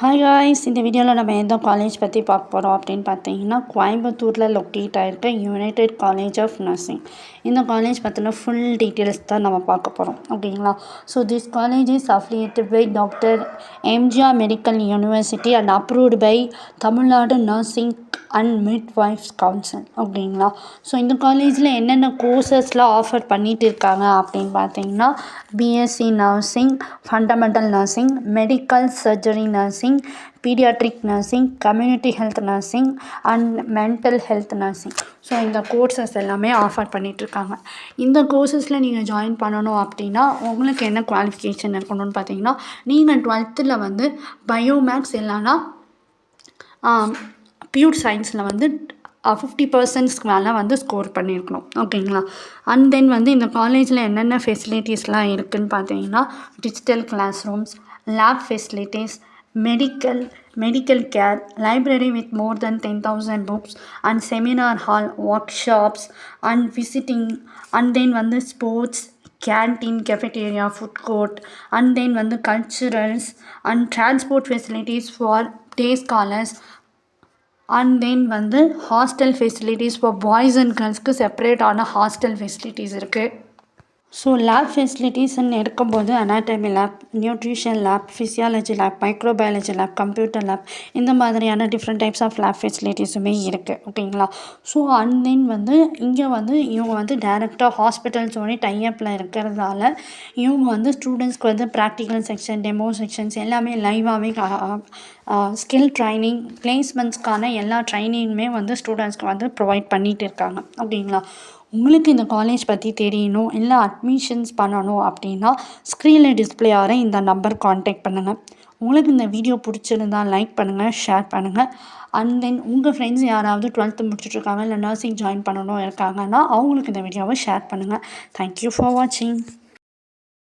Hi guys, இந்த வீடியோவில் நம்ம எந்த காலேஜ் பற்றி பார்க்க போகிறோம் அப்படின்னு பார்த்தீங்கன்னா, கோயம்புத்தூரில் லொக்கேட் ஆகிருக்க யுனைடெட் காலேஜ் ஆஃப் நர்சிங். இந்த காலேஜ் பற்றின ஃபுல் டீட்டெயில்ஸ் தான் நம்ம பார்க்க போகிறோம். ஓகேங்களா? So this college is affiliated by doctor MGR medical university and approved by Tamil Nadu nursing and midwifes council. ஓகேங்களா? ஸோ இந்த காலேஜில் என்னென்ன கோர்சஸ்லாம் ஆஃபர் பண்ணிகிட்டு இருக்காங்க அப்படின்னு பார்த்தீங்கன்னா, BSc nursing, fundamental nursing, medical surgery nursing, paediatric nursing, community health nursing and mental health nursing. So இந்த கோர்சஸ் எல்லாமே ஆஃபர் பண்ணிகிட்ருக்காங்க. இந்த கோர்சஸில் நீங்கள் ஜாயின் பண்ணணும் அப்படின்னா உங்களுக்கு என்ன குவாலிஃபிகேஷன் இருக்கணும்னு பார்த்தீங்கன்னா, நீங்கள் 12th வந்து பயோமேக்ஸ் இல்லைன்னா பியூர் சயின்ஸில் வந்து 50% மேலே வந்து ஸ்கோர் பண்ணியிருக்கணும். ஓகேங்களா? அண்ட் தென் வந்து இந்த காலேஜில் என்னென்ன ஃபெசிலிட்டிஸ்லாம் இருக்குதுன்னு பார்த்தீங்கன்னா, digital class rooms, lab facilities, medical care, library with more than 10,000 books and seminar hall, workshops and visiting and then வந்து sports, canteen, cafeteria, food court and then வந்து culturals and transport facilities for day scholars and then வந்து hostel facilities for boys and கேர்ள்ஸ்க்கு செப்பரேட்டான hostel facilities இருக்குது. So lab ஃபெசிலிட்டிஸ்ன்னு இருக்கும்போது anatomy lab, nutrition lab, physiology lab, microbiology lab, computer lab, இந்த மாதிரியான different types of lab ஃபெசிலிட்டிஸுமே இருக்குது. ஓகேங்களா? ஸோ அண்ட் தென் வந்து இங்கே வந்து இவங்க வந்து டைரெக்டாக ஹாஸ்பிட்டல்ஸோட டைஅப்பில் இருக்கிறதால இவங்க வந்து ஸ்டூடெண்ட்ஸ்க்கு வந்து ப்ராக்டிக்கல் செக்ஷன், டெமோ செக்ஷன்ஸ் எல்லாமே லைவாகவே ஸ்கில் ட்ரைனிங், பிளேஸ்மெண்ட்ஸ்க்கான எல்லா ட்ரைனிங்குமே வந்து ஸ்டூடெண்ட்ஸ்க்கு வந்து ப்ரொவைட் பண்ணிகிட்டு இருக்காங்க. ஓகேங்களா? உங்களுக்கு இந்த காலேஜ் பற்றி தெரியணும், இல்லை அட்மிஷன்ஸ் பண்ணணும் அப்படின்னா ஸ்க்ரீனில் டிஸ்பிளே ஆகிற இந்த நம்பர் கான்டாக்ட் பண்ணுங்கள். உங்களுக்கு இந்த வீடியோ பிடிச்சிருந்தால் லைக் பண்ணுங்கள், ஷேர் பண்ணுங்கள். அண்ட் தென் உங்கள் ஃப்ரெண்ட்ஸ் யாராவது 12th முடிச்சுட்ருக்காங்க இல்லை நர்சிங் ஜாயின் பண்ணணும் இருக்காங்கன்னா அவங்களுக்கு இந்த வீடியோவை ஷேர் பண்ணுங்கள். தேங்க்யூ ஃபார் வாட்சிங்.